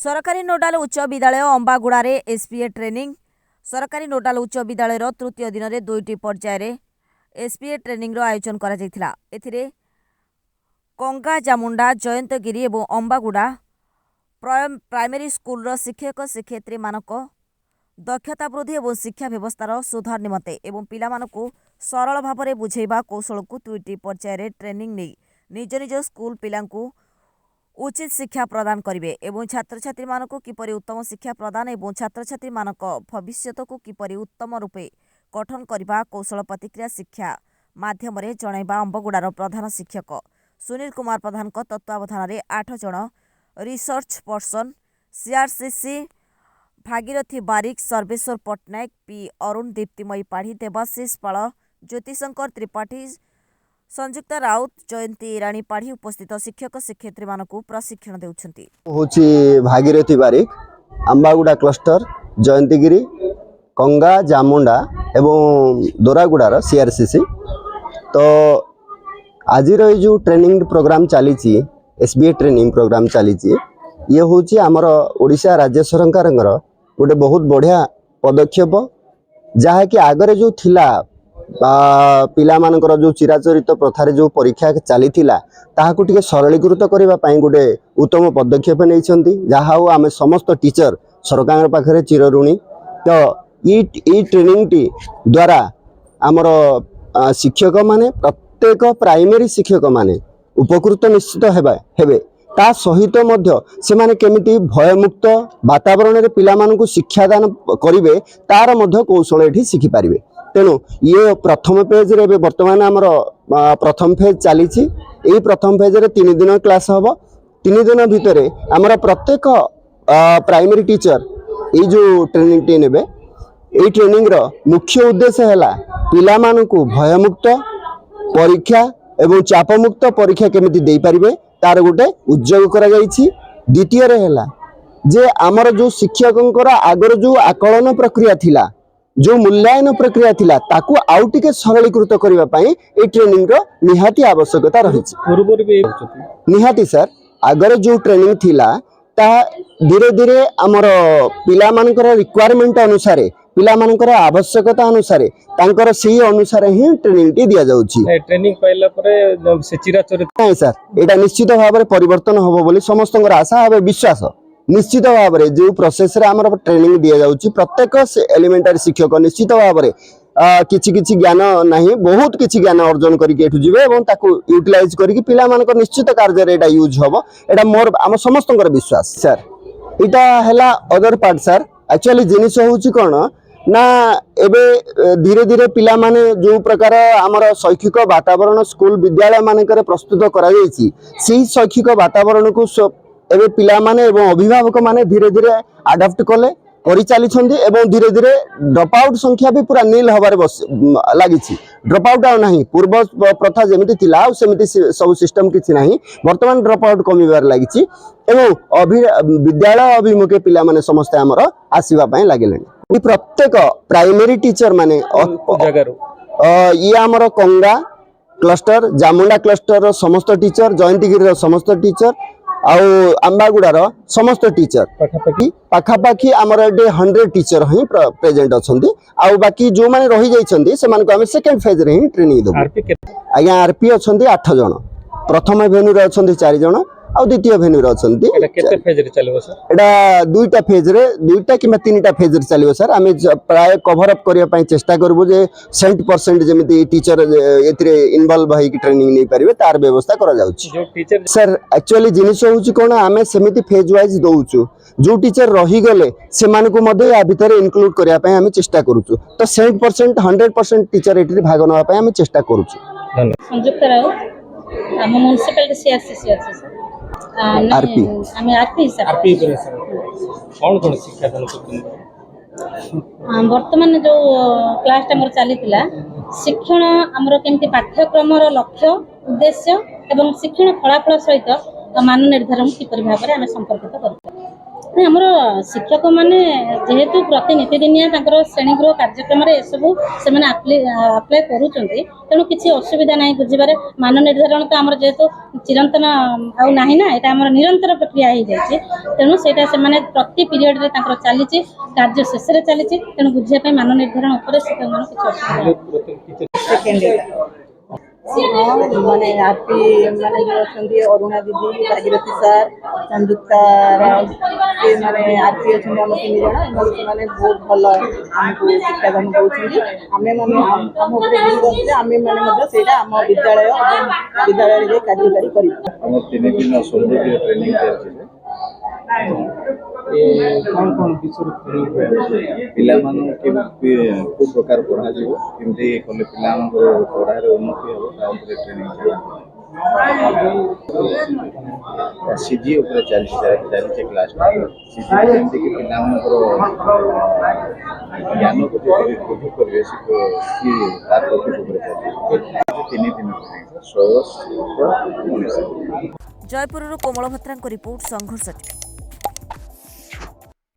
सरकारी नोडाल उच्च विद्यालय अंबागुड़ा रे एसपीए ट्रेनिंग। सरकारी नोडाल उच्च विद्यालय तृतीय दिन में 2टी पर्यायर एसपीए ट्रेनिंग आयोजन करा जायतिला। एथिरे कंगा जामुंडा जयंतगिरी और अंबागुड़ा प्राइमरी स्कूल शिक्षक शिक्षयित्री मानक दक्षता वृद्धि और शिक्षा व्यवस्थार सुधार निमंते एवं पिला मानकु सरल भाव में बुझेबा कौशल को 2टी पर्यायर ट्रेनिंग नहीं निज निज स्कूल पिलांकु उचित शिक्षा प्रदान करेंगे एवं छात्र छात्री मानक किपरि उत्तम शिक्षा प्रदान एवं छात्र छात्री मानक भविष्य को किपरि उत्तम रूपे गठन करने कौशल प्रतिक्रिया शिक्षा माध्यम जनइबा अंबगुड़ार प्रधान शिक्षक सुनील कुमार प्रधान तत्वावधान में 8 जन रिसर्च पर्सन सीआरसीसी भागीरथी बारिक सर्वेश्वर पट्टनायक पी अरुण दीप्तिमयी पाढ़ी देवाशीष पाल ज्योतिशंकर त्रिपाठी संयुक्ता राउत जयंती ईरानी पाढ़ी उपस्थित शिक्षक शिक्षयित्री मानकु प्रशिक्षण देउछंती। होची भागीरथी बारिक अंबागुड़ा क्लस्टर जयंतीगिरी कंगा जामुंडा एवं दोरागुड़ार सीआरसीसी। तो आज जो ट्रेनिंग प्रोग्राम चली एसबीए ट्रेनिंग प्रोग्राम चली ये हूँ आमर ओडिशा राज्य सरकार गोटे बहुत बढ़िया पदक्षेप जहाँकि आगरे जो थिला पिला मानकर जो चिराचरित प्रथारे जो परीक्षा चली ताहाकु टिके सरलीकृत करने गोटे उत्तम पदक्षेप नहीं जहाँ आम समस्त टीचर सरकार पाखे चिरऋणी। तो ये ट्रेनिंग टी द्वारा आमर शिक्षक माने प्रत्येक प्राइमरी शिक्षक माने उपकृत निश्चित हेबे ता सहित मध्य से माने केमिति भयमुक्त वातावरण में पिला मानकु शिक्षादान करिवे तार मध्य कौशल एठी शिखि पारिबे। तेणु ये प्रथम पेज रे वर्तमान आमर प्रथम फेज चली प्रथम फेज रे 3 दिन क्लास हम 3 दिन भितर आमर प्रत्येक प्राइमरी टीचर ये जो ट्रेनिंग टी नेबे ये ट्रेनिंग रो मुख्य उद्देश्य है पिला मानकु भयमुक्त परीक्षा एवं चापमुक्त परीक्षा केमिति देई पारिबे तार गोटे उद्योग करा जायछि। द्वितीय रे हैला जे आमर जो शिक्षकंकर आगर जो आकलन प्रक्रिया थिला जो मूल्यांकन प्रक्रिया थिला ताकू आउ टिके सरलीकृत करबा पई ए ट्रेनिंग रो निहाती आवश्यकता रहिछि। पूर्व भी निहाती सर आगर जो ट्रेनिंग थिला ता धीरे धीरे आमर पिला मानकर रिक्वायरमेंट अनुसार पिला मानकर आवश्यकता अनुसार तांकर सही अनुसार ही ट्रेनिंग टी दिया जाउछि। ट्रेनिंग पाइला परे से चिराचरित नहीं सर एटा निश्चित भाव में परिवर्तन होबो बोली समस्तंकर आशा और विश्वास। निश्चित भाव में जो प्रोसेस रे आमर ट्रेनिंग दिया जाउछि प्रत्येक एलिमेंटरी शिक्षक निश्चित भाव में किछि किछि ज्ञान नहीं बहुत किछि ज्ञान अर्जन करके एठु जिवे एवं ताकू यूटिलाइज करके पिला मानकर निश्चित कार्य रे एटा यूज होबो एटा मोर आम समस्तंकर विश्वास। सर इटा हैला अदर पार्ट सर एक्चुअली जिनिस होउछि कोन ना एबे धीरे धीरे पिला माने जो प्रकार आमर शैक्षिक वातावरण स्कूल विद्यालय मानकर प्रस्तुत करा जायछि सेही शैक्षिक वातावरण को एबे पिला माने एवं अभिभावक माने धीरे धीरे अडॉप्ट कले करि चली छथि एवं धीरे धीरे ड्रॉप आउट संख्या भी पूरा नील हबारे लागिछि। ड्रॉप आउट आ नाही पूर्व प्रथा जेमिति थिला सेमिति सब सिस्टम किछि नाही वर्तमान ड्रॉप आउट कमिबार लागिछि एवं विद्यालय अभिमुखे पिला माने समस्त आमर आसीबा पय लागिलेनि। प्रत्येक प्राइमरी टीचर माने ये आमर कंगा क्लस्टर जामुंडा क्लस्टर समस्त टीचर जयंतीगिरी समस्त टीचर आउ अंबागुड़ार समस्त टीचर पाखापाखि आमर 100 टीचर ही प्रेजेंट अछंती आउ बाकी जो माने रही जाइछंती से मानको हम सेकंड फेज रे ही ट्रेनिंग दबो। आज्ञा आरपी अछंती 8 जन प्रथम भेन्यू रे अछंती 4 जन आउ द्वितीय भेन्यू रे अछंती। एटा केते फेज रे चलेबो सर? एटा दुईटा फेज रे दुईटा किबा तीनटा फेज रे चलेबो सर। आमे प्राय कवर अप करिया पई चेष्टा करबो जे 100% जेमिति टीचर एथिरे इन्वॉल्व होई कि ट्रेनिंग नै परिबे तार व्यवस्था करा जाउछि। जो टीचर सर एक्चुअली जिनिस होउछि कोन आमे सेमिति फेज वाइज दोउछु जो टीचर रही गले से मानको मध्ये आ भितर इंक्लूड करिया पई आमे चेष्टा करूछु। तो 100% 100% टीचर एथिरे भाग नवा पई आमे चेष्टा करूछु। धन्यवाद। संयुक्त राउत आम म्युनिसिपल सीआरसीसी अछि सर आरपी आमे आरपी सर आरपी कोन कोन शिक्षा दान करथि वर्तमान जो क्लास टाइम चली शिक्षण आमर केमती पाठ्यक्रम लक्ष्य उद्देश्य एवं शिक्षण फलाफल सहित मान निर्धारण किपरि भाव में आम संपर्कित कर ଆମର ଶିକ୍ଷକ ମାନେ ଯେହେତୁ ପ୍ରତି ନିତିଦିନିଆ ତାଙ୍କର ଶ୍ରେଣୀଗୃହ କାର୍ଯ୍ୟକ୍ରମରେ ଏସବୁ ସେମାନେ ଆପ୍ଲାଏ କରୁଛନ୍ତି, ତେଣୁ କିଛି ଅସୁବିଧା ନାହିଁ ବୁଝିବାରେ। ମାନ ନିର୍ଦ୍ଧାରଣ ତ ଆମର ଯେହେତୁ ଚିରନ୍ତନ ଆଉ ନାହିଁ ନା, ଏଇଟା ଆମର ନିରନ୍ତର ପ୍ରକ୍ରିୟା ହେଇଯାଇଛି। ତେଣୁ ସେଇଟା ସେମାନେ ପ୍ରତି ପିରିୟଡ଼ରେ ତାଙ୍କର ଚାଲିଛି, କାର୍ଯ୍ୟ ଶେଷରେ ଚାଲିଛି। ତେଣୁ ବୁଝିବା ପାଇଁ ମାନ ନିର୍ଦ୍ଧାରଣ ଉପରେ ଶିକ୍ଷକମାନଙ୍କୁ କିଛି ଅସୁବିଧା ନାହିଁ। ମାନେ ଆରପି ମାନେ ଯେଉଁ ଅଛନ୍ତି ଅରୁଣା ଦିଦି, ଭାଗିରଥୀ ସାର୍, ସଂଯୁକ୍ତା ରାୟ, ମାନେ ଆରପି ଅଛନ୍ତି ଆମ 3 ଜଣ। ଏବଂ ସେମାନେ ବହୁତ ଭଲ ଆମକୁ ଶିକ୍ଷାଦାନ ଦେଉଛନ୍ତି। ଆମେମାନେ ଆମ ଉପରେ ବିଶ୍ୱାସ ଯେ ଆମେମାନେ ମଧ୍ୟ ସେଇଟା ଆମ ବିଦ୍ୟାଳୟ ଏବଂ ବିଦ୍ୟାଳୟରେ ଯାଇ କାର୍ଯ୍ୟକାରୀ କରିବୁ। ଆମ 3 ଦିନ ସମୃଦ୍ଧି ଟ୍ରେନିଂ ଚାଲିଛି। କ'ଣ ବିଷୟରେ ପିଲାମାନଙ୍କୁ କେମିତି କେଉଁ ପ୍ରକାର ପଢ଼ାଯିବ, କେମିତି କଲେ ପିଲାମାନଙ୍କର ପଢ଼ାରେ ଉନ୍ନତି ହେବ, ତା ଉପରେ ଟ୍ରେନିଂ ଚାଲିଛି। ସିଜି ଉପରେ ଚାଲିଛି କ୍ଲାସ୍ଟା। ସିଜି ଯେମିତିକି ପିଲାମାନଙ୍କର ଜ୍ଞାନକୁ ଯେତିକି ବୃଦ୍ଧି କରିବେ ସିଏ ତାର ଟପିକ୍ ଉପରେ ଚାଲିଛି। 3 ଦିନ ଷୋଡ଼ଶ ମଣିଷ। ଜୟପୁରରୁ କୋମଳ ଭତ୍ରାଙ୍କ ରିପୋର୍ଟ, ସଂଘର୍ଷ।